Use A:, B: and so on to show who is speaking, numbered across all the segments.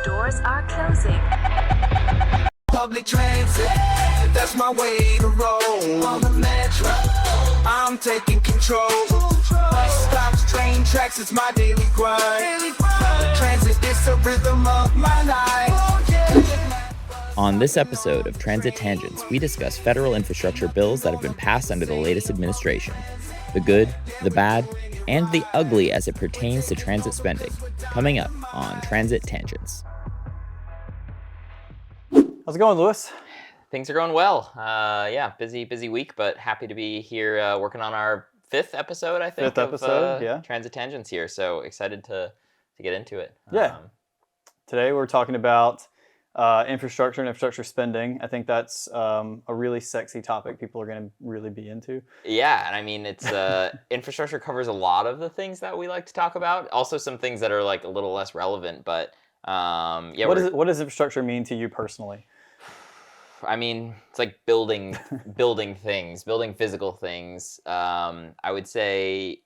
A: Doors are closing.
B: Public transit, that's my way to roll. On the metro, I'm taking control. Bus stops, train tracks, it's my daily grind. Public transit is the rhythm of my life.
C: On this episode of Transit Tangents, we discuss federal infrastructure bills that have been passed under the latest administration. The good, the bad, and the ugly as it pertains to transit spending. Coming up on Transit Tangents.
D: How's it going, Lewis?
C: Things are going well. Busy week, but happy to be here working on our fifth episode, I think.
D: Fifth episode, yeah.
C: Transit Tangents here, so excited to get into it.
D: Yeah. Today we're talking about infrastructure and infrastructure spending. I think that's a really sexy topic people are going to really be into.
C: Yeah, and I mean, it's infrastructure covers a lot of the things that we like to talk about. Also some things that are like a little less relevant, but
D: What does infrastructure mean to you personally?
C: I mean, it's like building things, building physical things. I would say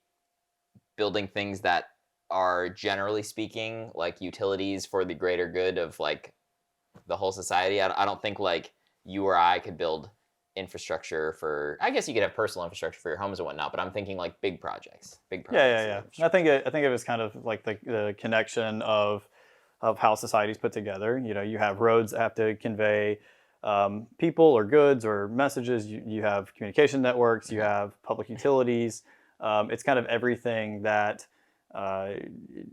C: building things that are, generally speaking, like utilities for the greater good of like the whole society. I don't think like you or I could build infrastructure for, I guess you could have personal infrastructure for your homes and whatnot, but I'm thinking like big projects.
D: Yeah. I think it was kind of like the connection of how society's put together. You know, you have roads that have to convey people or goods or messages. You have communication networks. You have public utilities. It's kind of everything that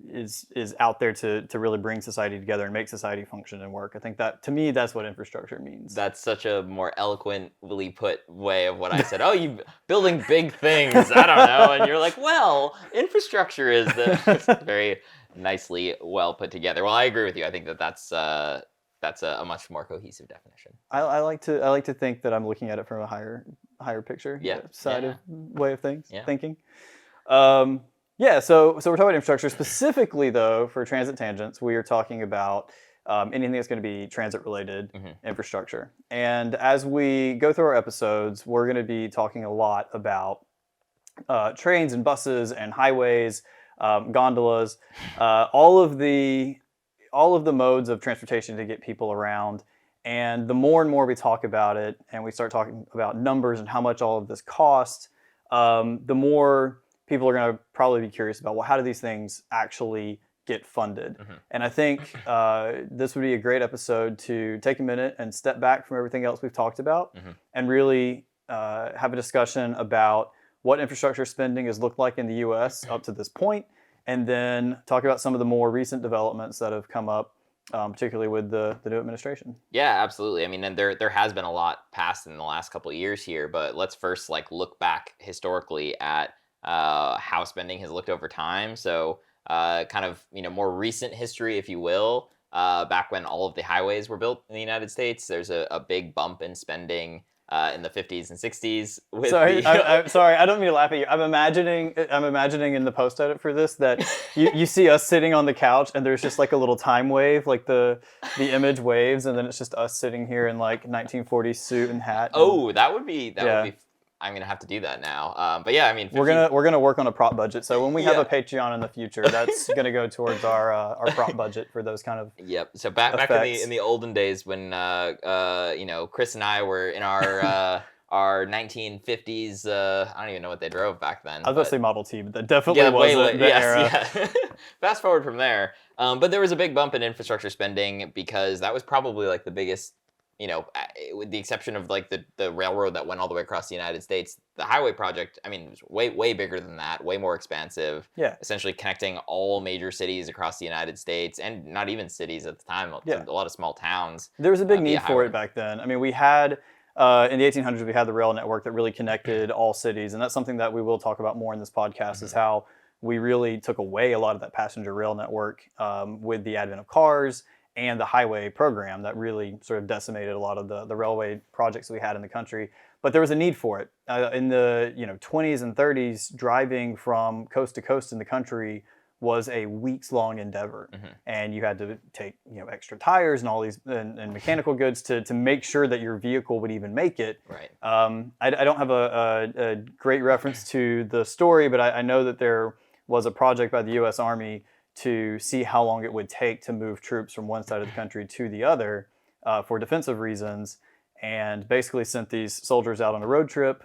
D: is out there to really bring society together and make society function and work. I think that, to me, that's what infrastructure means.
C: That's such a more eloquently put way of what I said. Oh, you building big things. I don't know. And you're like, well, infrastructure is it's very nicely well put together. Well, I agree with you. I think that's a much more cohesive definition.
D: I like to think that I'm looking at it from a higher picture of way of things, thinking. So we're talking about infrastructure. Specifically, though, for Transit Tangents, we are talking about anything that's going to be transit-related infrastructure. And as we go through our episodes, we're going to be talking a lot about trains and buses and highways, gondolas, all of the modes of transportation to get people around. And the more and more we talk about it, and we start talking about numbers and how much all of this costs, the more people are going to probably be curious about, well, how do these things actually get funded? And I think this would be a great episode to take a minute and step back from everything else we've talked about and really have a discussion about what infrastructure spending has looked like in the U.S. up to this point, and then talk about some of the more recent developments that have come up, particularly with the new administration.
C: Yeah, absolutely. I mean, and there has been a lot passed in the last couple of years here, but let's first like look back historically at how spending has looked over time. So kind of, more recent history, if you will, back when all of the highways were built in the United States, there's a big bump in spending in the 50s and 60s.
D: I'm sorry, I don't mean to laugh at you. I'm imagining in the post edit for this that you see us sitting on the couch and there's just like a little time wave, like the image waves, and then it's just us sitting here in like 1940s suit and hat.
C: Oh, that would be. I'm gonna have to do that now. But yeah, I mean,
D: we're gonna work on a prop budget. So when we have a Patreon in the future, that's gonna go towards our prop budget for those kind of.
C: Yep. So back in the olden days when Chris and I were in our 1950s. I don't even know what they drove back then.
D: I was about to say Model T, but that definitely wasn't the era.
C: Yeah. Fast forward from there, but there was a big bump in infrastructure spending because that was probably like the biggest. With the exception of like the railroad that went all the way across the United States, the highway project, I mean, it was way bigger than that, way more expansive.
D: Yeah. Essentially
C: connecting all major cities across the United States, and not even cities at the time, a lot of small towns.
D: There was a big need for it back then. I mean, we had, in the 1800s, we had the rail network that really connected all cities, and that's something that we will talk about more in this podcast, is how we really took away a lot of that passenger rail network with the advent of cars and the highway program that really sort of decimated a lot of the railway projects we had in the country. But there was a need for it. In the 20s and 30s, driving from coast to coast in the country was a weeks-long endeavor. And you had to take extra tires and all these and mechanical goods to make sure that your vehicle would even make it.
C: Right.
D: I don't have a great reference to the story, but I know that there was a project by the U.S. Army to see how long it would take to move troops from one side of the country to the other for defensive reasons, and basically sent these soldiers out on a road trip.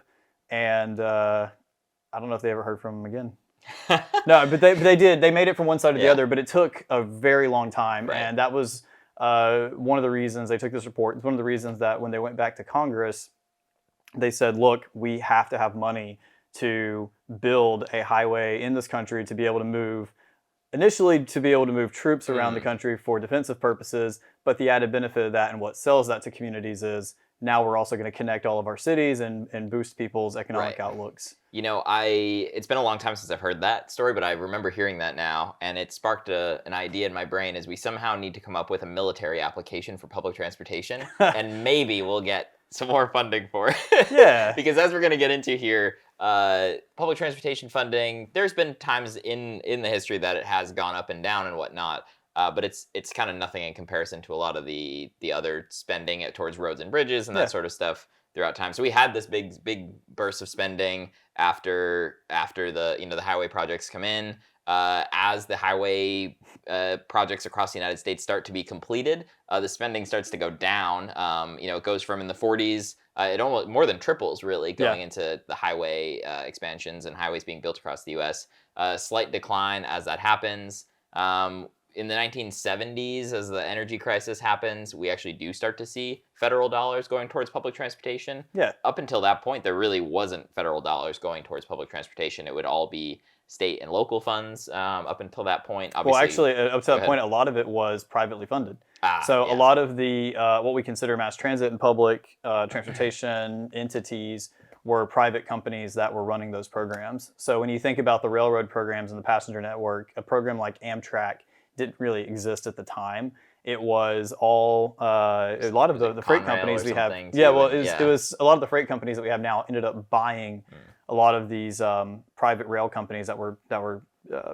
D: And I don't know if they ever heard from them again. No, but they did. They made it from one side to the other, but it took a very long time. Right. And that was one of the reasons they took this report. It's one of the reasons that when they went back to Congress, they said, look, we have to have money to build a highway in this country to be able to move, initially to be able to move troops around the country for defensive purposes. But the added benefit of that and what sells that to communities is now we're also going to connect all of our cities and boost people's economic outlooks.
C: You know, it's been a long time since I've heard that story, but I remember hearing that now, and it sparked an idea in my brain is we somehow need to come up with a military application for public transportation, and maybe we'll get some more funding for it.
D: Yeah.
C: Because as we're going to get into here, public transportation funding, there's been times in the history that it has gone up and down and whatnot. But it's kind of nothing in comparison to a lot of the other spending towards roads and bridges and that sort of stuff throughout time. So we had this big burst of spending after the highway projects come in. As the highway projects across the United States start to be completed, the spending starts to go down. It goes from in the 40s, it almost more than triples really going into the highway expansions and highways being built across the U.S. Slight decline as that happens. In the 1970s, as the energy crisis happens, we actually do start to see federal dollars going towards public transportation.
D: Yeah.
C: Up until that point, there really wasn't federal dollars going towards public transportation. It would all be state and local funds up until that point. Obviously,
D: well, actually, up to that point, a lot of it was privately funded. A lot of the what we consider mass transit and public transportation entities were private companies that were running those programs. So when you think about the railroad programs and the passenger network, a program like Amtrak didn't really exist at the time. It was all a lot of the freight companies we have. It was a lot of the freight companies that we have now ended up buying a lot of these private rail companies that were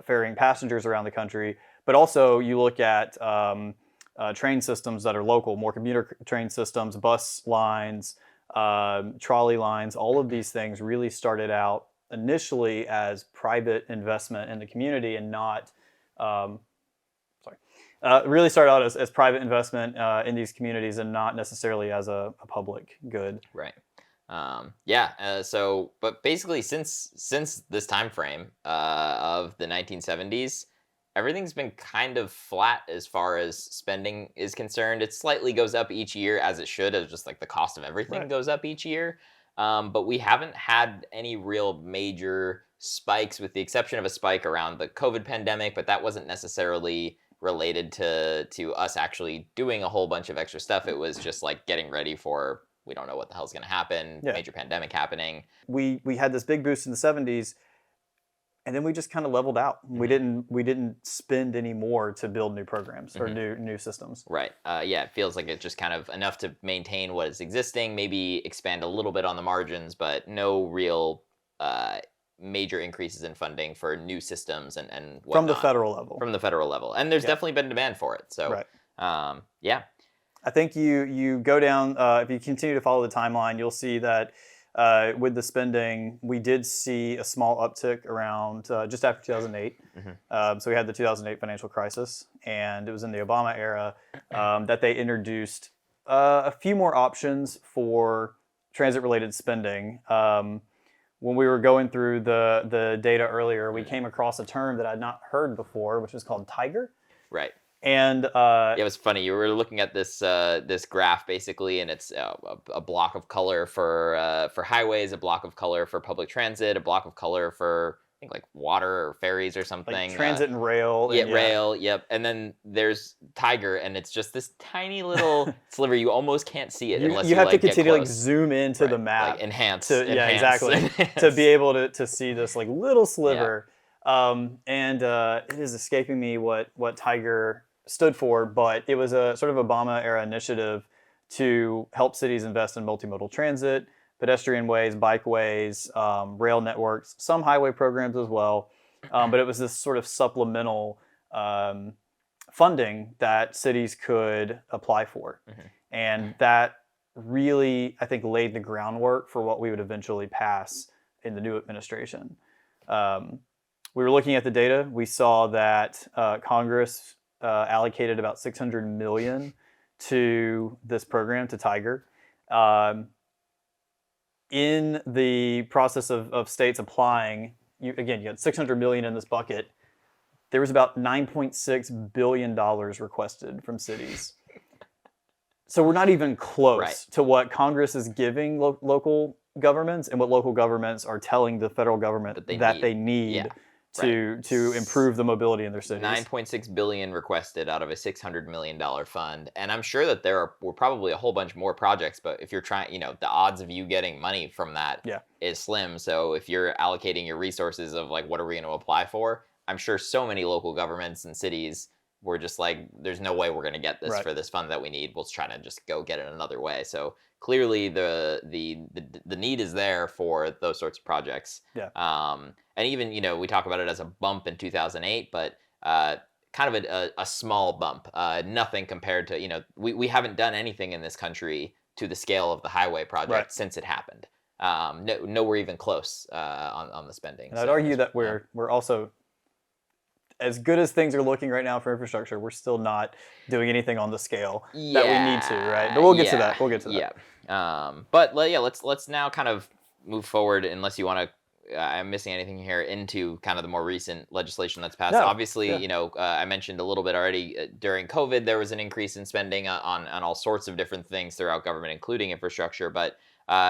D: ferrying passengers around the country. But also you look at train systems that are local, more commuter train systems, bus lines, trolley lines. All of these things really started out initially as private investment in the community and not. Really started out as private investment in these communities and not necessarily as a public good.
C: Right. But basically since this time frame of the 1970s, everything's been kind of flat as far as spending is concerned. It slightly goes up each year, as it should, as just like the cost of everything goes up each year. But we haven't had any real major spikes, with the exception of a spike around the COVID pandemic, but that wasn't necessarily related to us actually doing a whole bunch of extra stuff. It was just like getting ready for, we don't know what the hell's going to happen, major pandemic happening.
D: We had this big boost in the 70s, and then we just kind of leveled out. Mm-hmm. We didn't spend any more to build new programs or new systems.
C: Right. It feels like it's just kind of enough to maintain what is existing, maybe expand a little bit on the margins, but no real major increases in funding for new systems and whatnot.
D: From the federal level.
C: From the federal level. And there's definitely been demand for it. So,
D: I think you go down, if you continue to follow the timeline, you'll see that with the spending, we did see a small uptick around just after 2008. So we had the 2008 financial crisis, and it was in the Obama era that they introduced a few more options for transit-related spending. When we were going through the data earlier, we came across a term that I'd not heard before, which was called Tiger.
C: Right.
D: And
C: it was funny. You were looking at this graph basically, and it's a block of color for highways, a block of color for public transit, a block of color for I think like water or ferries or something.
D: Like transit and rail.
C: Rail. Yep. And then there's Tiger, and it's just this tiny little sliver. You almost can't see it unless you have to continue
D: to zoom into the map.
C: Like enhance.
D: Exactly. To be able to see this like little sliver. Yeah. It is escaping me what Tiger stood for, but it was a sort of Obama era initiative to help cities invest in multimodal transit, pedestrian ways, bikeways, rail networks, some highway programs as well. But it was this sort of supplemental funding that cities could apply for. And that really, I think, laid the groundwork for what we would eventually pass in the new administration. we were looking at the data. We saw that Congress allocated about $600 million to this program, to Tiger. In the process of states applying, you had $600 million in this bucket. There was about $9.6 billion requested from cities. So we're not even close to what Congress is giving local governments and what local governments are telling the federal government that they need to improve the mobility in their cities.
C: $9.6 billion requested out of a $600 million fund. And I'm sure that were probably a whole bunch more projects, but if you're trying, the odds of you getting money from that is slim. So if you're allocating your resources of like, what are we going to apply for? I'm sure so many local governments and cities were just like, there's no way we're going to get this for this fund that we need. We'll try to just go get it another way. So clearly the need is there for those sorts of projects. Yeah. And even, we talk about it as a bump in 2008, but kind of a small bump, nothing compared to, we haven't done anything in this country to the scale of the highway project since it happened. Nowhere even close on the spending.
D: And I'd argue that we're also, as good as things are looking right now for infrastructure, we're still not doing anything on the scale that we need to, right? But we'll get to that. We'll get to that.
C: But let's now kind of move forward, unless you want to. I'm missing anything here, into kind of the more recent legislation that's passed. Obviously, I mentioned a little bit already, during COVID, there was an increase in spending on all sorts of different things throughout government, including infrastructure. But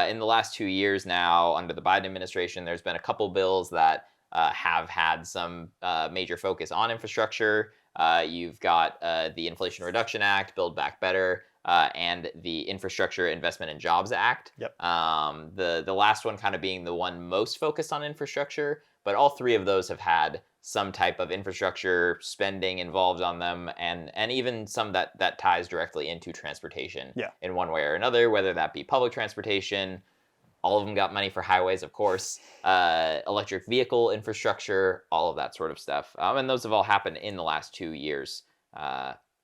C: in the last 2 years now, under the Biden administration, there's been a couple bills that have had some major focus on infrastructure. You've got the Inflation Reduction Act, Build Back Better, and the Infrastructure Investment and Jobs Act. Yep. The last one kind of being the one most focused on infrastructure, but all three of those have had some type of infrastructure spending involved on them, and even some that ties directly into transportation in one way or another, whether that be public transportation. All of them got money for highways, of course, electric vehicle infrastructure, all of that sort of stuff. And those have all happened in the last 2 years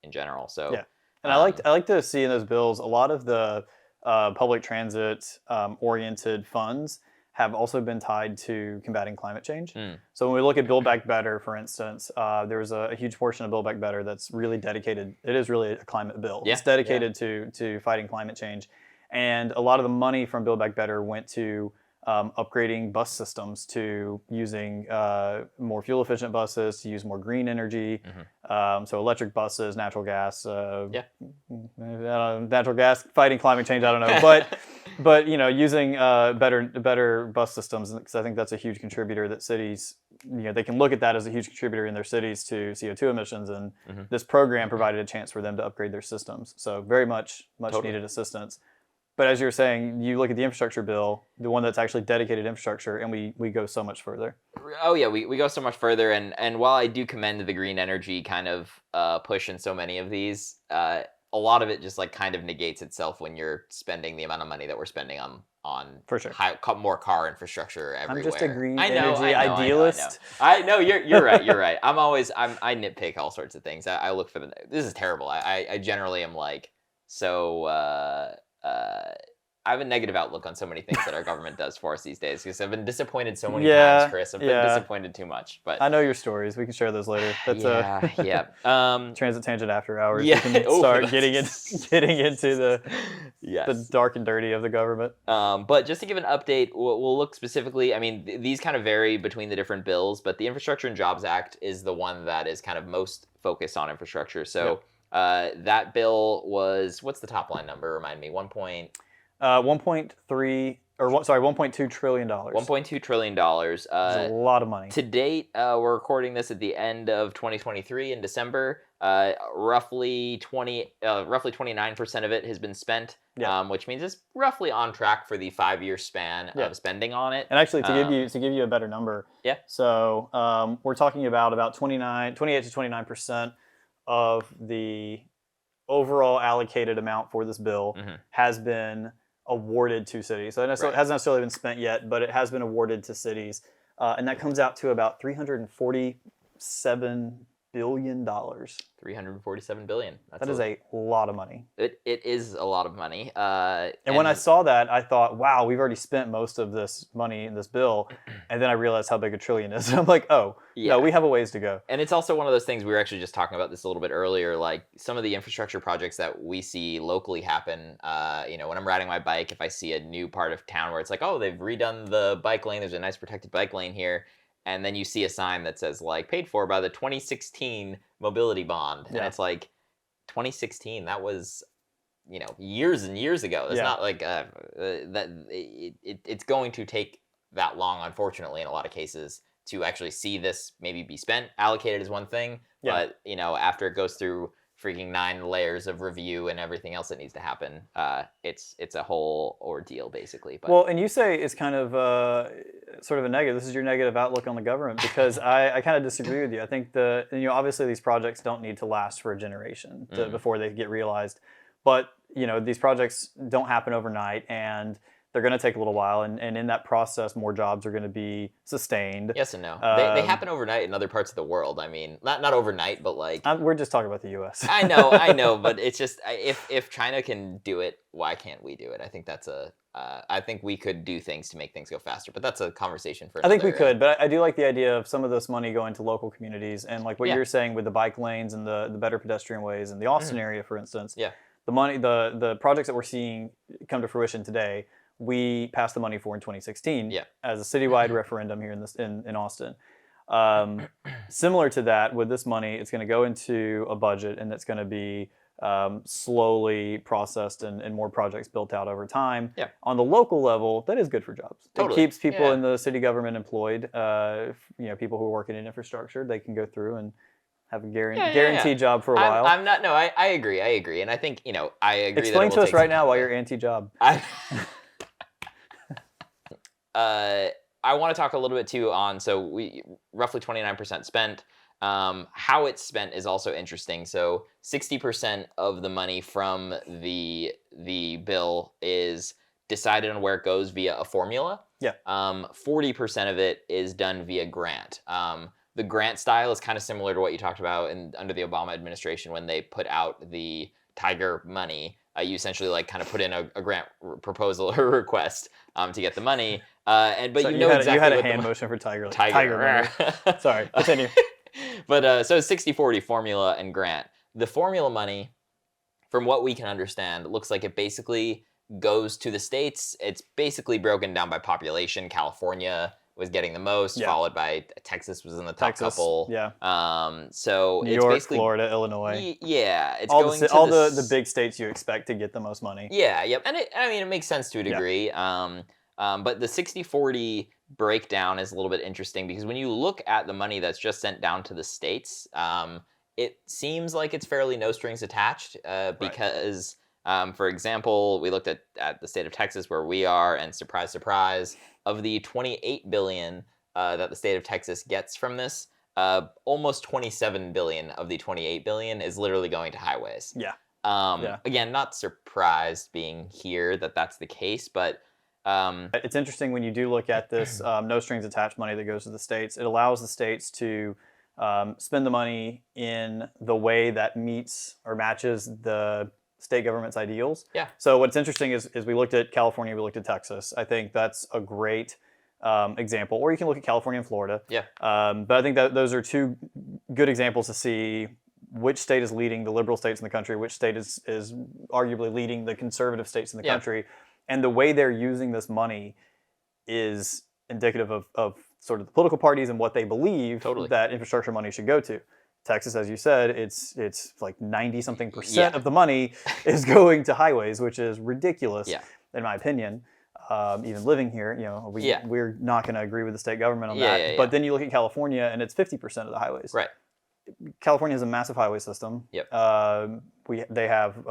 C: in general. So
D: and I like to see in those bills a lot of the public transit oriented funds have also been tied to combating climate change. So when we look at Build Back Better, for instance, there's a huge portion of Build Back Better that's really dedicated. It is really a climate bill. It's dedicated to fighting climate change. And a lot of the money from Build Back Better went to upgrading bus systems, to using more fuel-efficient buses, to use more green energy. So electric buses, natural gas. Natural gas fighting climate change. I don't know, but using better bus systems, because I think that's a huge contributor that cities. They can look at that as a huge contributor in their cities to CO2 emissions, and this program provided a chance for them to upgrade their systems. So very much needed assistance. But as you're saying, you look at the infrastructure bill, the one that's actually dedicated infrastructure, and we go so much further.
C: Oh yeah, we go so much further. And while I do commend the green energy kind of push in so many of these, a lot of it just like kind of negates itself when you're spending the amount of money that we're spending on
D: for sure
C: more car infrastructure everywhere.
D: I'm just a green energy idealist.
C: I know you're right. You're right. I nitpick all sorts of things. I look for this is terrible. I generally am like so. I have a negative outlook on so many things that our government does for us these days, because I've been disappointed so many times, Chris. I've been disappointed too much. But
D: I know your stories. We can share those later. That's Transit Tangent After Hours.
C: Yeah.
D: We can start getting into the dark and dirty of the government.
C: But just to give an update, we'll look specifically. I mean, these kind of vary between the different bills, but the Infrastructure and Jobs Act is the one that is kind of most focused on infrastructure. So. That bill was, what's the top line number? Remind me, 1.2
D: trillion.
C: $1.2 trillion.
D: That's a lot of money.
C: To date, we're recording this at the end of 2023 in December. Roughly 29% of it has been spent, which means it's roughly on track for the 5-year span of spending on it.
D: And actually, to give you a better number, so we're talking about 28 to 29% of the overall allocated amount for this bill has been awarded to cities. So it hasn't necessarily been spent yet, but it has been awarded to cities. And that comes out to about $347 billion.
C: $347 billion.
D: That is a lot of money.
C: It is a lot of money.
D: And when I saw that, I thought, wow, we've already spent most of this money in this bill. And then I realized how big a trillion is. And I'm like, oh, no, we have a ways to go.
C: And it's also one of those things, we were actually just talking about this a little bit earlier, like some of the infrastructure projects that we see locally happen, when I'm riding my bike, if I see a new part of town where it's like, oh, they've redone the bike lane, there's a nice protected bike lane here. And then you see a sign that says, like, paid for by the 2016 mobility bond. And it's like, 2016, that was, years and years ago. It's not like it's going to take that long, unfortunately, in a lot of cases, to actually see this maybe be spent. Allocated is one thing, but, after it goes through freaking 9 layers of review and everything else that needs to happen, it's a whole ordeal, basically. But.
D: Well, and you say it's kind of sort of a negative. This is your negative outlook on the government, because I kind of disagree with you. I think obviously these projects don't need to last for a generation before they get realized, but these projects don't happen overnight, and they're going to take a little while, and in that process, more jobs are going to be sustained.
C: Yes and no. They happen overnight in other parts of the world. I mean, not overnight, but like...
D: we're just talking about the U.S.
C: I know, but it's just, if China can do it, why can't we do it? I think that's I think we could do things to make things go faster, but that's a conversation for another.
D: I think we could, but I do like the idea of some of this money going to local communities, and like what you're saying with the bike lanes and the better pedestrian ways in the Austin area, for instance.
C: Yeah.
D: The money, the projects that we're seeing come to fruition today, we passed the money for in 2016 as a citywide referendum here in Austin. Similar to that, with this money, it's going to go into a budget, and it's going to be slowly processed and more projects built out over time.
C: Yeah.
D: On the local level, that is good for jobs.
C: Totally.
D: It keeps people in the city government employed. People who are working in infrastructure, they can go through and have a guaranteed job for a while.
C: I agree. And I think, I agree.
D: Explain to us right now why you're anti-job.
C: I want to talk a little bit too on, so we roughly 29% spent. How it's spent is also interesting. So 60% of the money from the bill is decided on where it goes via a formula.
D: Yeah.
C: 40% of it is done via grant. The grant style is kind of similar to what you talked about under the Obama administration when they put out the Tiger money. You essentially like kind of put in a grant proposal or request to get the money. But so you
D: had a hand motion for Tiger. Like, Tiger. Sorry, continue.
C: But so 60-40 formula and grant. The formula money, from what we can understand, looks like it basically goes to the states. It's basically broken down by population. California was getting the most, followed by Texas was in the top couple.
D: Yeah.
C: So
D: New
C: it's
D: York,
C: basically
D: Florida, Illinois.
C: Yeah, it's
D: all
C: going
D: to the big states you expect to get the most money.
C: Yeah, yep. And it makes sense to a degree. Yeah. But the 60-40 breakdown is a little bit interesting because when you look at the money that's just sent down to the states, it seems like it's fairly no strings attached because, for example, we looked at the state of Texas where we are, and surprise, surprise, of the $28 billion that the state of Texas gets from this, almost $27 billion of the $28 billion is literally going to highways.
D: Yeah.
C: Again, not surprised being here that that's the case, but
D: it's interesting when you do look at this no strings attached money that goes to the states. It allows the states to spend the money in the way that meets or matches the state government's ideals.
C: Yeah.
D: So what's interesting is we looked at California, we looked at Texas. I think that's a great example. Or you can look at California and Florida.
C: Yeah.
D: But I think that those are two good examples to see which state is leading the liberal states in the country, which state is arguably leading the conservative states in the country. And the way they're using this money is indicative of sort of the political parties and what they believe that infrastructure money should go to. Texas, as you said, it's like 90-something% of the money is going to highways, which is ridiculous, in my opinion. Even living here, we're not going to agree with the state government on that. But then you look at California, and it's 50% of the highways.
C: Right.
D: California has a massive highway system.
C: Yep.
D: They have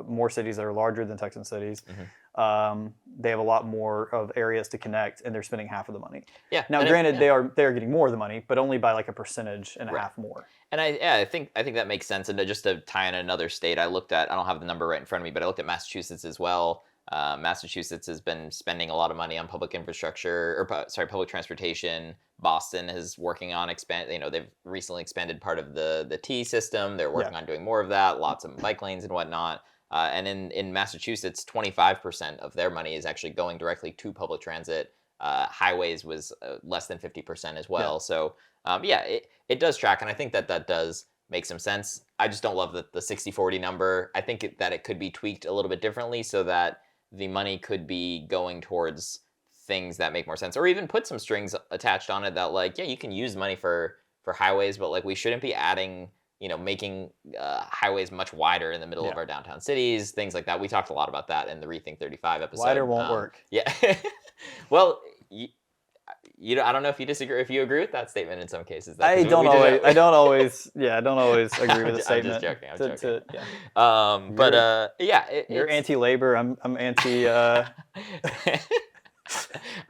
D: more cities that are larger than Texan cities. Mm-hmm. They have a lot more of areas to connect, and they're spending half of the money.
C: Yeah.
D: Now, granted, they are getting more of the money, but only by like a percentage and a half more.
C: And I think that makes sense. And just to tie in another state, I don't have the number right in front of me, but I looked at Massachusetts as well. Massachusetts has been spending a lot of money on public infrastructure, or public transportation. Boston is working on they've recently expanded part of the T system. They're working on doing more of that, lots of bike lanes and whatnot. And in Massachusetts, 25% of their money is actually going directly to public transit. Highways was less than 50% as well. So it does track, and I think that does make some sense. I just don't love the 60-40 number. I think that it could be tweaked a little bit differently so that the money could be going towards things that make more sense, or even put some strings attached on it that, like, you can use money for highways, but like we shouldn't be adding, making highways much wider in the middle of our downtown cities, things like that. We talked a lot about that in the Rethink 35 episode.
D: Wider won't work.
C: Yeah. Well, I don't know if you disagree, if you agree with that statement in some cases.
D: I don't always agree with the statement.
C: I'm just joking.
D: You're anti-labor. I'm anti.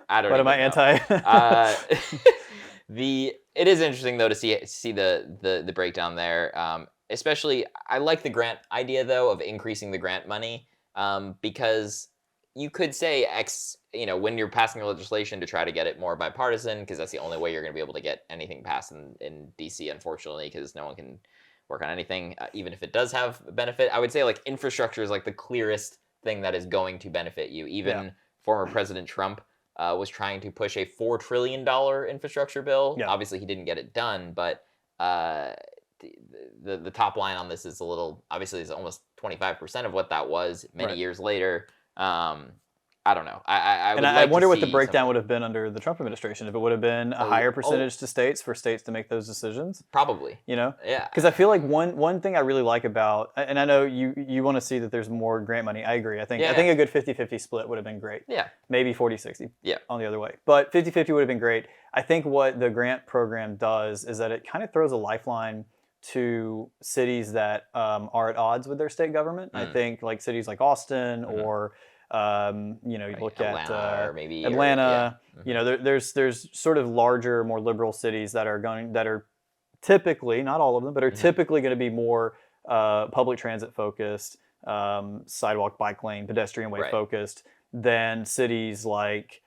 C: I don't.
D: What am I anti?
C: It is interesting though to see the breakdown there. Especially, I like the grant idea though of increasing the grant money, because you could say when you're passing legislation to try to get it more bipartisan, because that's the only way you're going to be able to get anything passed in DC, unfortunately, because no one can work on anything, even if it does have a benefit. I would say like infrastructure is like the clearest thing that is going to benefit you. Even former President Trump was trying to push a $4 trillion infrastructure bill. Yeah. Obviously, he didn't get it done, but the top line on this is obviously it's almost 25% of what that was many years later. I don't know. I
D: wonder what the breakdown would have been under the Trump administration, if it would have been a higher percentage to states for states to make those decisions.
C: Probably.
D: Yeah. Because I feel like one thing I really like about, and I know you want to see that there's more grant money. I agree. I think a good 50-50 split would have been great.
C: Yeah.
D: Maybe 40-60. Yeah. On the other way. But 50-50 would have been great. I think what the grant program does is that it kind of throws a lifeline to cities that are at odds with their state government. I think like cities like Austin or you look
C: Atlanta,
D: at
C: or maybe
D: Atlanta. There's sort of larger, more liberal cities that are typically, not all of them, but are typically going to be more public transit focused, sidewalk, bike lane, pedestrian way focused than cities like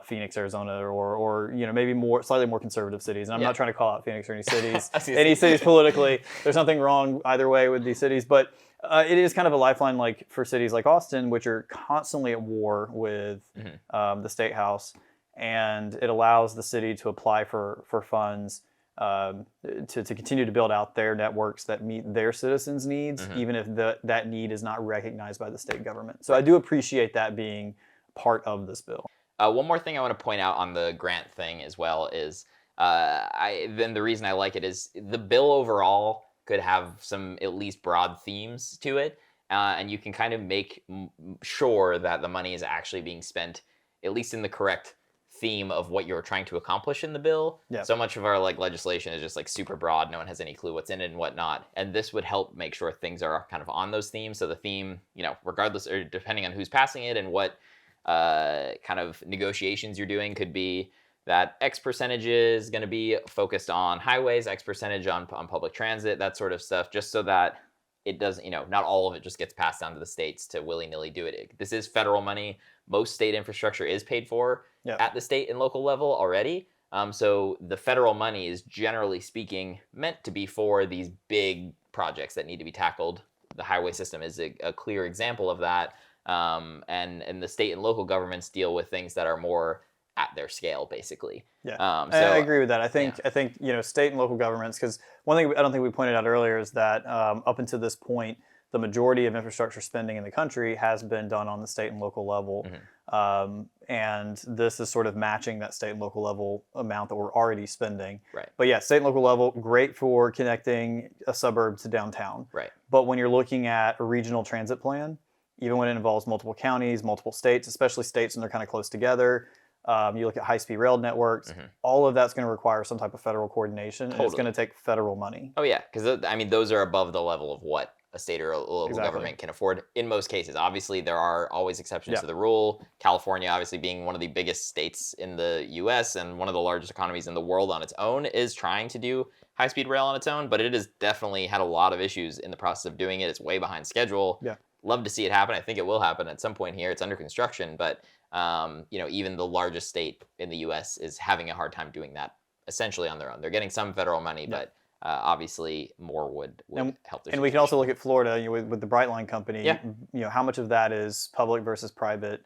D: Phoenix, Arizona, or maybe slightly more conservative cities. And I'm not trying to call out Phoenix or any cities politically. There's nothing wrong either way with these cities, but it is kind of a lifeline, like for cities like Austin, which are constantly at war with the state house, and it allows the city to apply for funds to continue to build out their networks that meet their citizens' needs, even if that need is not recognized by the state government. So I do appreciate that being part of this bill.
C: One more thing I want to point out on the grant thing as well is, then the reason I like it is the bill overall could have some at least broad themes to it, and you can kind of make sure that the money is actually being spent at least in the correct theme of what you're trying to accomplish in the bill. Yeah. So much of our legislation is just super broad. No one has any clue what's in it and whatnot. And this would help make sure things are kind of on those themes. So the theme, regardless or depending on who's passing it and what kind of negotiations you're doing, could be that X percentage is going to be focused on highways, X percentage on public transit, that sort of stuff, just so that it doesn't, not all of it just gets passed down to the states to willy-nilly do it. This is federal money. Most state infrastructure is paid for at the state and local level already. So the federal money is, generally speaking, meant to be for these big projects that need to be tackled. The highway system is a clear example of that. And the state and local governments deal with things that are more at their scale, basically.
D: Yeah, I agree with that. I think state and local governments, because one thing I don't think we pointed out earlier is that up until this point, the majority of infrastructure spending in the country has been done on the state and local level. And this is sort of matching that state and local level amount that we're already spending. Right. But yeah, state and local level, great for connecting a suburb to downtown. Right. But when you're looking at a regional transit plan, even when it involves multiple counties, multiple states, especially states when they're kind of close together, you look at high-speed rail networks, all of that's going to require some type of federal coordination, and it's going to take federal money.
C: Oh, yeah, because, those are above the level of what a state or a local government can afford in most cases. Obviously, there are always exceptions to the rule. California, obviously, being one of the biggest states in the U.S. and one of the largest economies in the world on its own, is trying to do high-speed rail on its own, but it has definitely had a lot of issues in the process of doing it. It's way behind schedule. Yeah. love to see it happen. I think it will happen at some point here. It's under construction, but even the largest state in the U.S. is having a hard time doing that essentially on their own. They're getting some federal money, but obviously more would help their
D: And we can also look at Florida, with the Brightline company. How much of that is public versus private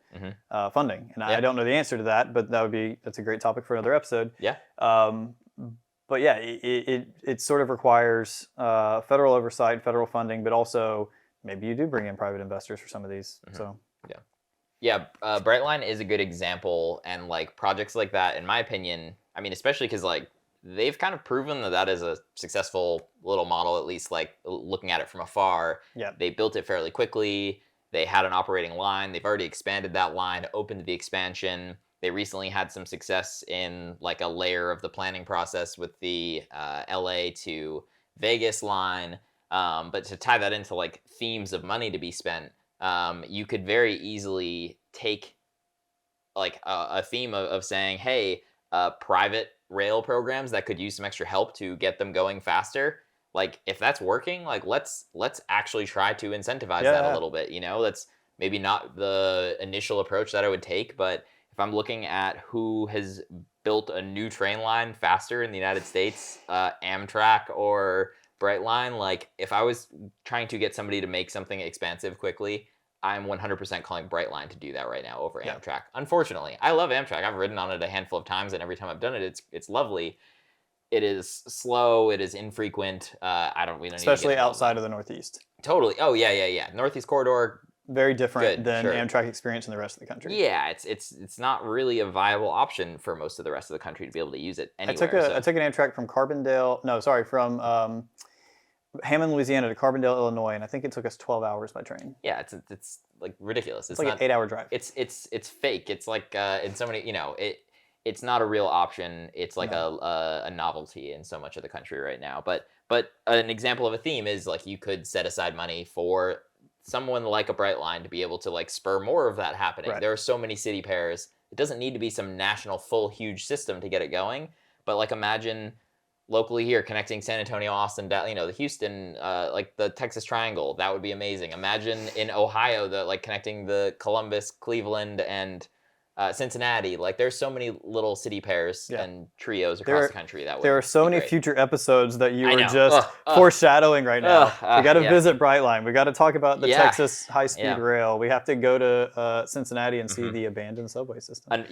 D: funding? And I don't know the answer to that, but that's a great topic for another episode. But yeah, it sort of requires federal oversight, federal funding, but also maybe you do bring in private investors for some of these. So
C: Brightline is a good example, and like projects like that, in my opinion, I mean, especially because like they've kind of proven that is a successful little model, at least like looking at it from afar. They built it fairly quickly. They had an operating line. They've already expanded that line, opened the expansion. They recently had some success in like a layer of the planning process with the LA to Vegas line. But to tie that into like themes of money to be spent, you could very easily take like a theme of saying, hey, private rail programs that could use some extra help to get them going faster. Like if that's working, like let's actually try to incentivize that a little bit. That's maybe not the initial approach that I would take, but if I'm looking at who has built a new train line faster in the United States, Amtrak or Brightline, like if I was trying to get somebody to make something expansive quickly, I'm 100% calling Brightline to do that right now over Amtrak. Unfortunately, I love Amtrak. I've ridden on it a handful of times, and every time I've done it, it's lovely. It is slow. It is infrequent. We don't
D: especially outside of the Northeast.
C: Totally. Oh yeah. Northeast corridor.
D: Very different than Amtrak experience in the rest of the country.
C: Yeah, it's not really a viable option for most of the rest of the country to be able to use it anywhere.
D: I took an Amtrak from from Hammond, Louisiana to Carbondale, Illinois, and I think it took us 12 hours by train.
C: Yeah, it's like ridiculous.
D: It's like an 8-hour drive.
C: It's fake. It's like in so many, it's not a real option. It's like a novelty in so much of the country right now. But an example of a theme is like you could set aside money for someone like a Brightline to be able to like spur more of that happening. There are so many city pairs. It doesn't need to be some national full huge system to get it going. But like imagine locally here connecting San Antonio, Austin, the Houston, like the Texas Triangle. That would be amazing. Imagine in Ohio connecting the Columbus, Cleveland, and Cincinnati. Like there's so many little city pairs and trios across the country that way.
D: There are so many future episodes that you are just foreshadowing right now. We got to visit Brightline. We got to talk about the Texas high-speed rail. We have to go to Cincinnati and see the abandoned subway system.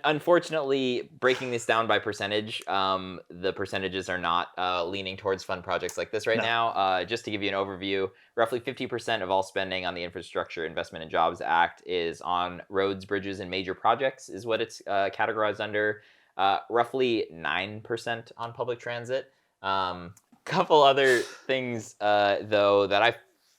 C: Unfortunately, breaking this down by percentage, the percentages are not leaning towards fun projects like this right now. Just to give you an overview, roughly 50% of all spending on the Infrastructure Investment and Jobs Act is on roads, bridges, and major projects is what it's categorized under. Roughly 9% on public transit. Couple other things, though, that I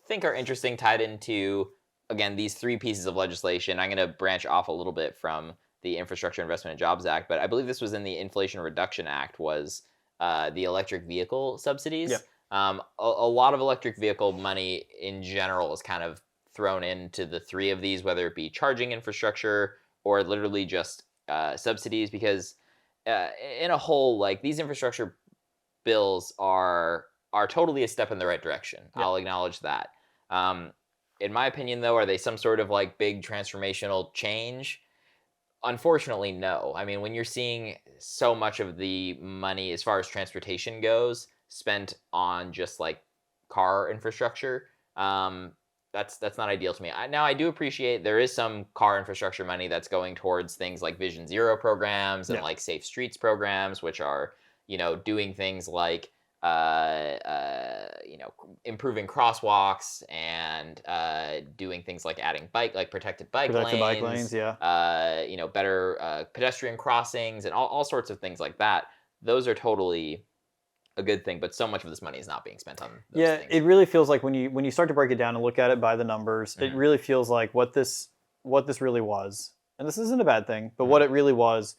C: think are interesting tied into, again, these three pieces of legislation. I'm going to branch off a little bit from the Infrastructure Investment and Jobs Act, but I believe this was in the Inflation Reduction Act, was the electric vehicle subsidies. A lot of electric vehicle money in general is kind of thrown into the three of these, whether it be charging infrastructure or literally just subsidies, because in a whole, like these infrastructure bills are totally a step in the right direction. I'll acknowledge that. In my opinion, though, are they some sort of like big transformational change? Unfortunately, no. I mean, when you're seeing so much of the money as far as transportation goes spent on just like car infrastructure, that's not ideal to me. Now, I do appreciate there is some car infrastructure money that's going towards things like Vision Zero programs and like Safe Streets programs, which are, doing things like improving crosswalks and doing things like adding protected bike lanes, better pedestrian crossings and all sorts of things like that. Those are totally a good thing, but so much of this money is not being spent on those things.
D: It really feels like when you start to break it down and look at it by the numbers, it really feels like what this really was, and this isn't a bad thing, but what it really was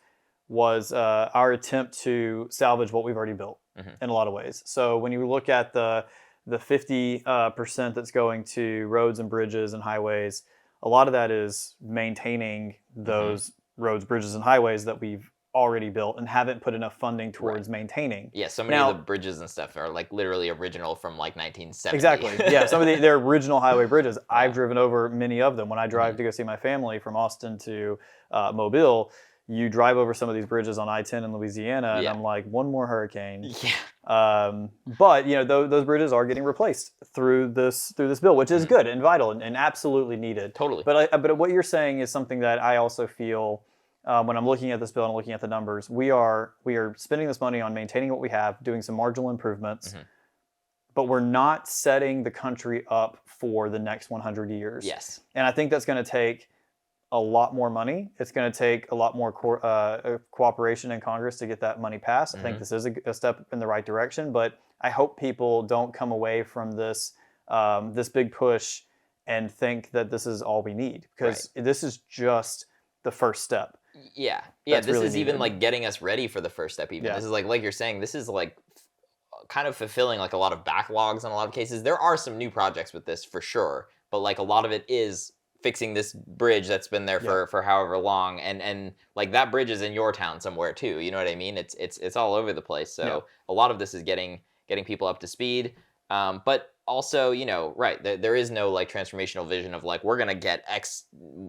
D: our attempt to salvage what we've already built in a lot of ways. So when you look at the 50% that's going to roads and bridges and highways, a lot of that is maintaining those roads, bridges, and highways that we've already built and haven't put enough funding towards maintaining.
C: Yeah, so many of the bridges and stuff are like literally original from like 1970.
D: Exactly. Yeah, some of their original highway bridges. I've driven over many of them. When I drive to go see my family from Austin to Mobile, you drive over some of these bridges on I-10 in Louisiana, and I'm like, one more hurricane.
C: Yeah.
D: But those bridges are getting replaced through this bill, which is good and vital and absolutely needed.
C: Totally.
D: But what you're saying is something that I also feel when I'm looking at this bill and looking at the numbers. We are spending this money on maintaining what we have, doing some marginal improvements, but we're not setting the country up for the next 100 years.
C: Yes.
D: And I think that's going to take a lot more money. It's going to take a lot more cooperation in Congress to get that money passed. I think this is a step in the right direction, but I hope people don't come away from this this big push and think that this is all we need, because this is just the first step.
C: Yeah. This really is needed. Even like getting us ready for the first step even. This is like you're saying, this is like kind of fulfilling like a lot of backlogs in a lot of cases. There are some new projects with this for sure, but like a lot of it is fixing this bridge that's been there for however long, and like that bridge is in your town somewhere too. You know what I mean? It's all over the place. So a lot of this is getting people up to speed. But also, there is no like transformational vision of like, we're going to get X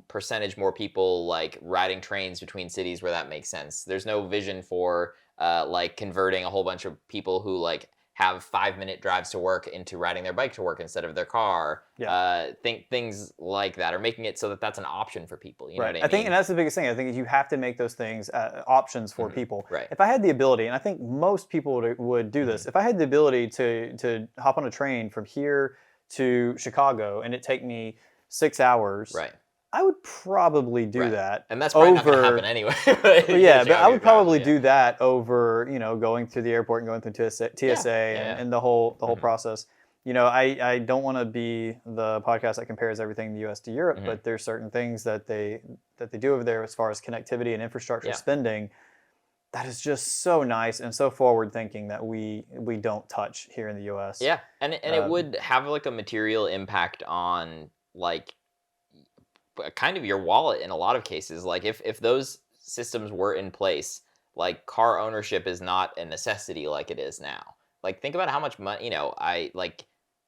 C: percentage more people like riding trains between cities where that makes sense. There's no vision for like converting a whole bunch of people who like have 5-minute drives to work into riding their bike to work instead of their car. Things like that, or making it so that that's an option for people. You know what I mean?
D: I think, and that's the biggest thing. I think you have to make those things options for people.
C: Right.
D: If I had the ability, and I think most people would do this, if I had the ability to hop on a train from here to Chicago and it take me 6 hours, I would probably do that.
C: And that's probably not going to happen anyway.
D: But I would probably do that over, going through the airport and going through TSA and the whole process. I don't want to be the podcast that compares everything in the U.S. to Europe, but there's certain things that they do over there as far as connectivity and infrastructure spending that is just so nice and so forward thinking that we don't touch here in the U.S.
C: Yeah, and it would have like a material impact on like kind of your wallet in a lot of cases. Like if those systems were in place, like car ownership is not a necessity like it is now. Like think about how much money, I like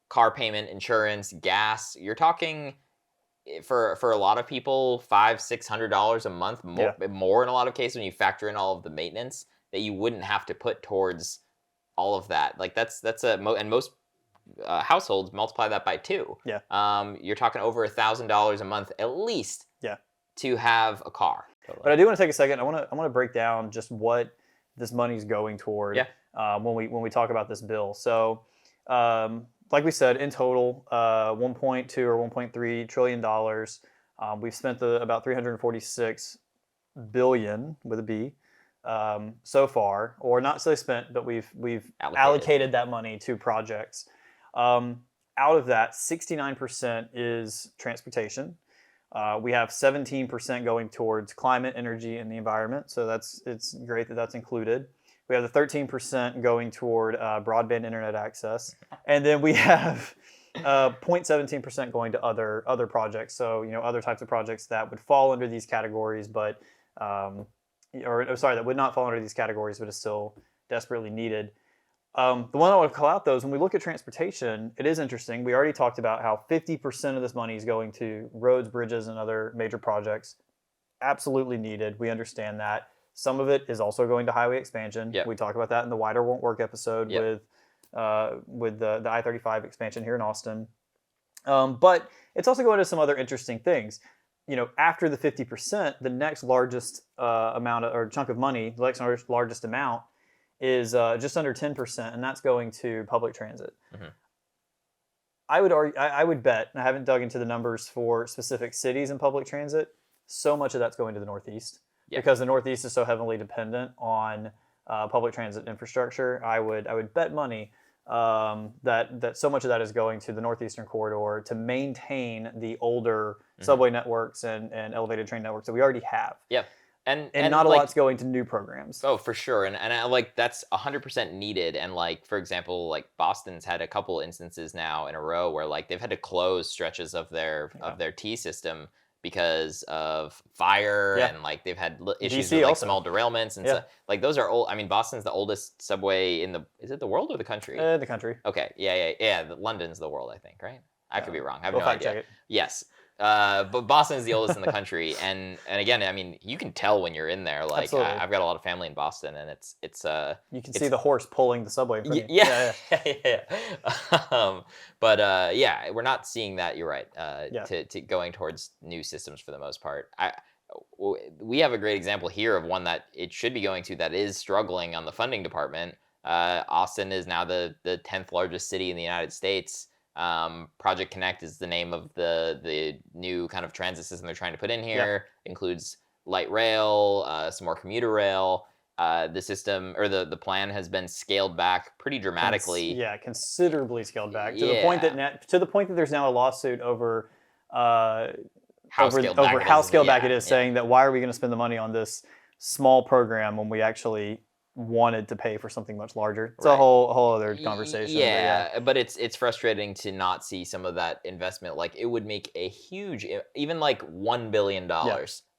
C: car payment, insurance, gas. You're talking for a lot of people $500-600 a month more in a lot of cases when you factor in all of the maintenance that you wouldn't have to put towards all of that. Like that's and most households multiply that by 2. You're talking over $1,000 a month at least to have a car.
D: But I do want to take a second. I want to break down just what this money's going toward when we talk about this bill. So like we said, in total, 1.2 or 1.3 trillion dollars. We've spent about 346 billion with a B so far, or not so spent, but we've allocated that money to projects. Out of that, 69% is transportation. We have 17% going towards climate, energy, and the environment. So it's great that that's included. We have the 13% going toward broadband internet access, and then we have 0.17% going to other projects. So other types of projects that would fall under these categories, but that would not fall under these categories, but is still desperately needed. The one I want to call out, though, is when we look at transportation, it is interesting. We already talked about how 50% of this money is going to roads, bridges, and other major projects. Absolutely needed. We understand that. Some of it is also going to highway expansion. We talked about that in the Wider Won't Work episode with the I-35 expansion here in Austin. But it's also going to some other interesting things. After the 50%, the next largest amount or chunk of money, the next largest amount, is just under 10%, and that's going to public transit. I would bet, and I haven't dug into the numbers for specific cities in public transit, so much of that's going to the Northeast because the Northeast is so heavily dependent on public transit infrastructure. I would bet money that so much of that is going to the Northeastern corridor to maintain the older subway networks and elevated train networks that we already have. And not a lot's going to new programs.
C: Oh, for sure. And I, like that's 100% needed. And like, for example, like Boston's had a couple instances now in a row where like they've had to close stretches of their T system because of fire and like they've had issues
D: DC
C: with like
D: also.
C: small derailments and stuff. Like those are old. I mean, Boston's the oldest subway in the. Is it the world or the country?
D: The country.
C: Okay. Yeah. London's the world, I think. Right. I could be wrong. I have no
D: fact
C: idea.
D: check it.
C: Yes. But Boston is the oldest in the country, and again, I mean, you can tell when you're in there. Like, I've got a lot of family in Boston, and it's
D: you can see the horse pulling the subway. In front of you.
C: Yeah. But yeah, we're not seeing that. You're right. To going towards new systems for the most part. We have a great example here of one that it should be going to that is struggling on the funding department. Austin is now the 10th largest city in the United States. Project Connect is the name of the new kind of transit system they're trying to put in here. Includes light rail, some more commuter rail. The system or the plan has been scaled back pretty dramatically.
D: Considerably scaled back to the point that there's now a lawsuit over how scaled back it is, saying that why are we going to spend the money on this small program when we actually wanted to pay for something much larger. It's a whole other conversation.
C: But it's frustrating to not see some of that investment. Like it would make a huge, even like $1 billion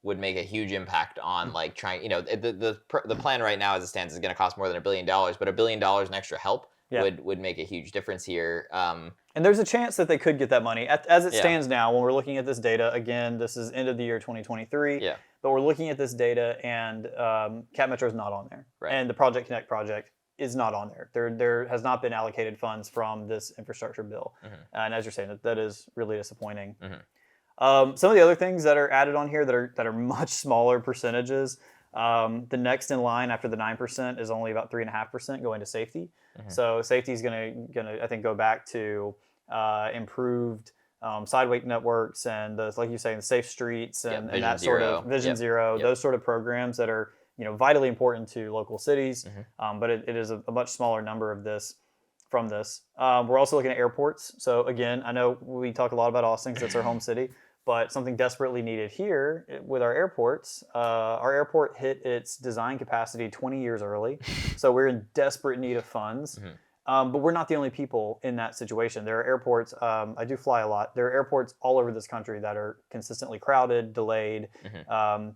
C: would make a huge impact on like trying. The plan right now as it stands is going to cost more than $1 billion, but $1 billion in extra help would make a huge difference here.
D: And there's a chance that they could get that money. As it stands now, when we're looking at this data, again, this is end of the year 2023. But we're looking at this data, and Cap Metro is not on there, and the Project Connect project is not on there. There has not been allocated funds from this infrastructure bill, and as you're saying, that is really disappointing. Some of the other things that are added on here that are much smaller percentages. The next in line after the 9% is only about 3.5% going to safety. So safety is gonna I think go back to improved sidewalk networks and like you say, the safe streets and that sort of Vision Zero, those sort of programs that are vitally important to local cities. But it is a much smaller number of this from this. We're also looking at airports. So again, I know we talk a lot about Austin because it's our home city, but something desperately needed here with our airports. Our airport hit its design capacity 20 years early, so we're in desperate need of funds. But we're not the only people in that situation. There are airports, I do fly a lot, there are airports all over this country that are consistently crowded, delayed.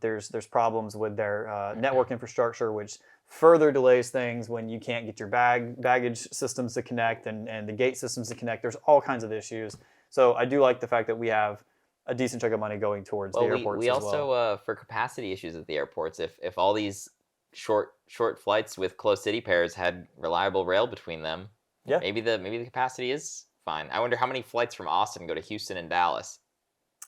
D: There's problems with their network infrastructure, which further delays things when you can't get your baggage systems to connect and the gate systems to connect. There's all kinds of issues. So I do like the fact that we have a decent chunk of money going towards the airports
C: we
D: as
C: also,
D: well.
C: For capacity issues at the airports, if all these short flights with close city pairs had reliable rail between them, maybe the capacity is fine. I wonder how many flights from Austin go to Houston and Dallas.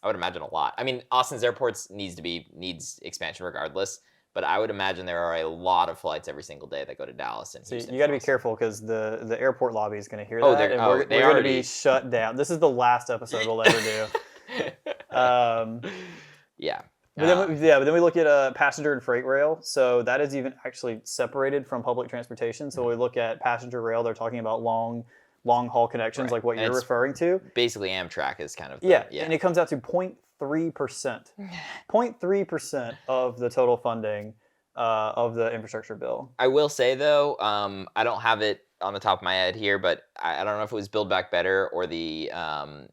C: I would imagine a lot. I mean, Austin's airports needs expansion regardless, but I would imagine there are a lot of flights every single day that go to Dallas and Houston.
D: You got to be careful because the airport lobby is going to hear that, and we're going to be shut down. This is the last episode we'll ever do. But then we look at passenger and freight rail. So that is even actually separated from public transportation. So we look at passenger rail. They're talking about long haul connections, like what you're referring to.
C: Basically, Amtrak is kind of
D: and it comes out to 0.3%. 0.3% of the total funding of the infrastructure bill.
C: I will say though, I don't have it on the top of my head here, but I don't know if it was Build Back Better or the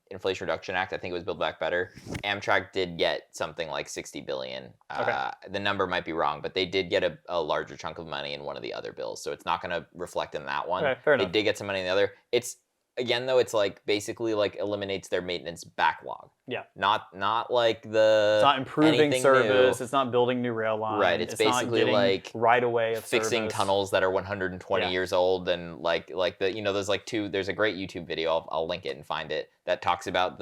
C: Inflation Reduction Act. I think it was Build Back Better. Amtrak did get something like $60 billion. The number might be wrong, but they did get a larger chunk of money in one of the other bills, so it's not going to reflect in that one.
D: Okay, fair enough.
C: They did get some money in the other. It's again though, it's like basically like eliminates their maintenance backlog. Not like the.
D: It's not improving service.
C: New.
D: It's not building new rail lines.
C: Right. It's basically
D: not
C: like
D: right away of
C: fixing
D: service.
C: tunnels that are 120 years old, and like the there's like there's a great YouTube video, I'll link it and find it, that talks about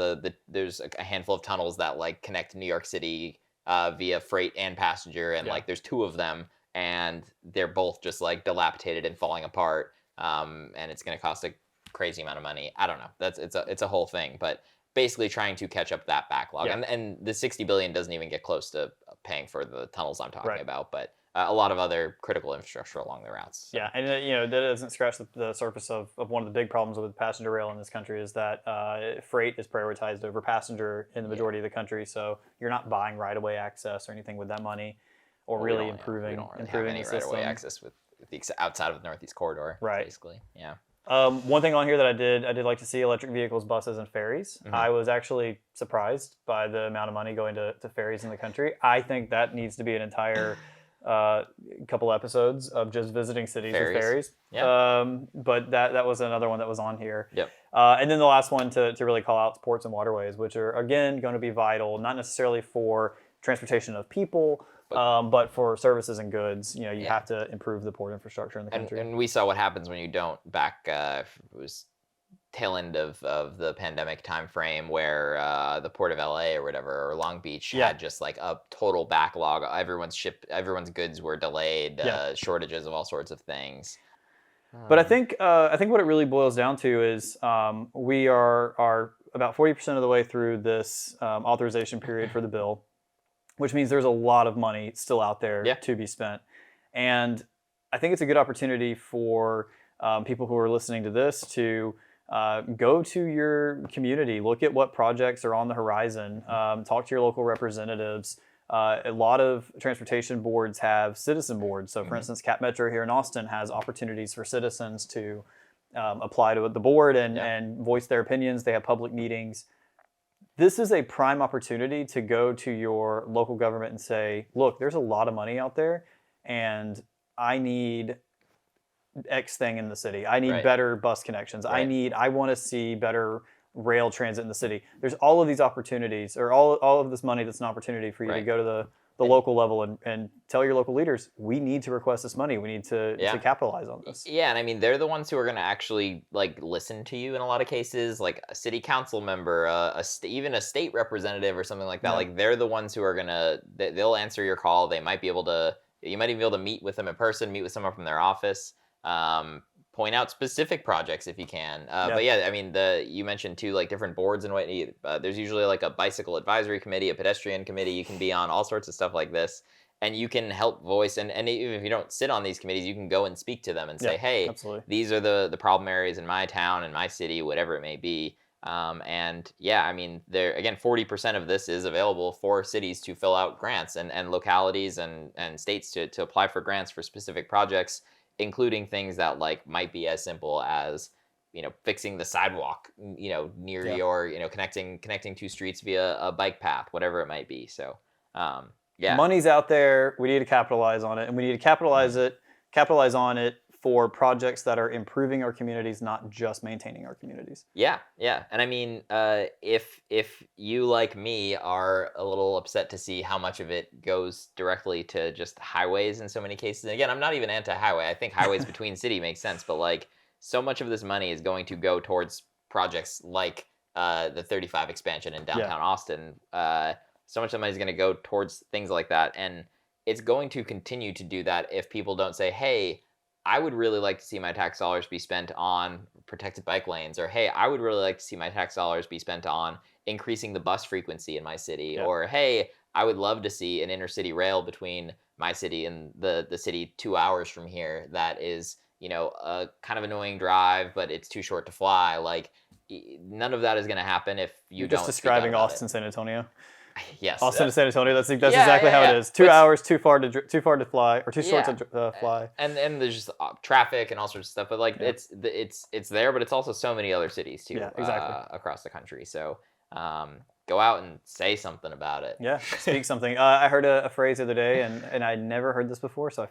C: there's a handful of tunnels that like connect New York City via freight and passenger, and like there's two of them, and they're both just like dilapidated and falling apart, and it's going to cost a crazy amount of money. I don't know. It's a whole thing, but basically trying to catch up that backlog. And the $60 billion doesn't even get close to paying for the tunnels I'm talking about, but a lot of other critical infrastructure along the routes. So.
D: Yeah, and that doesn't scratch the surface of one of the big problems with passenger rail in this country is that freight is prioritized over passenger in the majority of the country. So you're not buying right-of-way access or anything with that money, or really improving
C: we don't really
D: improving
C: have any
D: the system.
C: right-of-way access with the outside of the Northeast Corridor.
D: Right.
C: Basically,
D: One thing on here that I did like to see electric vehicles, buses, and ferries. Mm-hmm. I was actually surprised by the amount of money going to ferries in the country. I think that needs to be an entire couple episodes of just visiting cities with ferries. Yeah. But that was another one that was on here.
C: Yep.
D: And then the last one to really call out is ports and waterways, which are, again, going to be vital, not necessarily for transportation of people, but for services and goods. You have to improve the port infrastructure in the country.
C: And we saw what happens when you don't. Back it was tail end of the pandemic time frame where the port of LA or whatever, or Long Beach had just like a total backlog. Everyone's goods were delayed, shortages of all sorts of things.
D: But I think what it really boils down to is we are about 40% of the way through this authorization period for the bill, which means there's a lot of money still out there to be spent. And I think it's a good opportunity for people who are listening to this to go to your community, look at what projects are on the horizon, talk to your local representatives. A lot of transportation boards have citizen boards. So, for instance, Cap Metro here in Austin has opportunities for citizens to apply to the board and voice their opinions. They have public meetings. This is a prime opportunity to go to your local government and say, look, there's a lot of money out there, and I need X thing in the city. I need better bus connections. I want to see better rail transit in the city. There's all of these opportunities, or all of this money that's an opportunity for you to go to the local level and tell your local leaders, we need to request this money. We need to capitalize on this.
C: Yeah, and I mean, they're the ones who are going to actually like listen to you in a lot of cases, like a city council member, even a state representative or something like that. Yeah. Like they're the ones who are going to, they'll answer your call. You might even be able to meet with them in person, meet with someone from their office. Point out specific projects if you can. But yeah, I mean, you mentioned too, like different boards and what. There's usually like a bicycle advisory committee, a pedestrian committee. You can be on all sorts of stuff like this, and you can help voice. And even if you don't sit on these committees, you can go and speak to them and say, hey, these are the problem areas in my town, in my city, whatever it may be. And yeah, I mean, 40% of this is available for cities to fill out grants and localities and states to apply for grants for specific projects, including things that like might be as simple as, fixing the sidewalk, near your, connecting two streets via a bike path, whatever it might be. So,
D: money's out there. We need to capitalize on it, and we need to capitalize on it for projects that are improving our communities, not just maintaining our communities.
C: Yeah. And I mean, if you, like me, are a little upset to see how much of it goes directly to just highways in so many cases, and again, I'm not even anti-highway. I think highways between city makes sense, but like so much of this money is going to go towards projects like the 35 expansion in downtown Austin. So much of the money is going to go towards things like that, and it's going to continue to do that if people don't say, hey, I would really like to see my tax dollars be spent on protected bike lanes, or hey, I would really like to see my tax dollars be spent on increasing the bus frequency in my city, or hey, I would love to see an intercity rail between my city and the city 2 hours from here that is, a kind of annoying drive, but it's too short to fly. Like, none of that is going to happen if
D: You're just describing Austin, San Antonio.
C: Yes,
D: Austin to San Antonio. That's exactly how it is. 2 hours, too far to fly, or too short to fly.
C: And there's just traffic and all sorts of stuff. But like it's there, but it's also so many other cities too. Across the country. So go out and say something about it.
D: Yeah, speak something. I heard a phrase the other day, and I'd never heard this before, so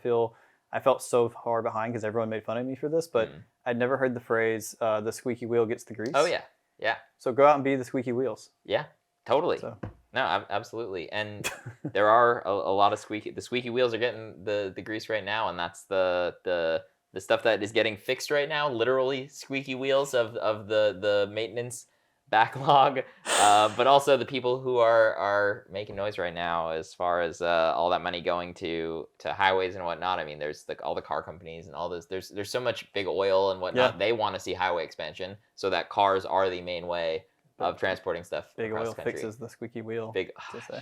D: I felt so far behind because everyone made fun of me for this, but I'd never heard the phrase "the squeaky wheel gets the grease."
C: Oh yeah.
D: So go out and be the squeaky wheels.
C: Yeah, totally. So. No, absolutely. And there are a lot of the squeaky wheels are getting the grease right now, and that's the stuff that is getting fixed right now, literally squeaky wheels of the maintenance backlog, but also the people who are making noise right now as far as all that money going to highways and whatnot. I mean, there's all the car companies and all this. There's so much big oil and whatnot. Yeah. They want to see highway expansion so that cars are the main way of transporting stuff.
D: Big oil fixes the squeaky wheel.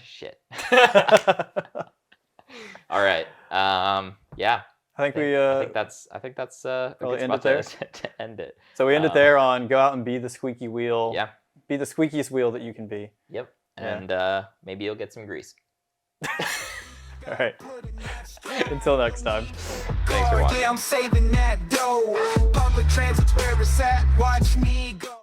C: Shit. All right. Yeah.
D: I think that's
C: a good spot to end it.
D: So we end it there on go out and be the squeaky wheel.
C: Yeah.
D: Be the squeakiest wheel that you can be.
C: Yep. And maybe you'll get some grease.
D: All right. Until next time.
C: Thanks for watching.
B: I'm saving that dough. Public Transit's where it's at. Watch me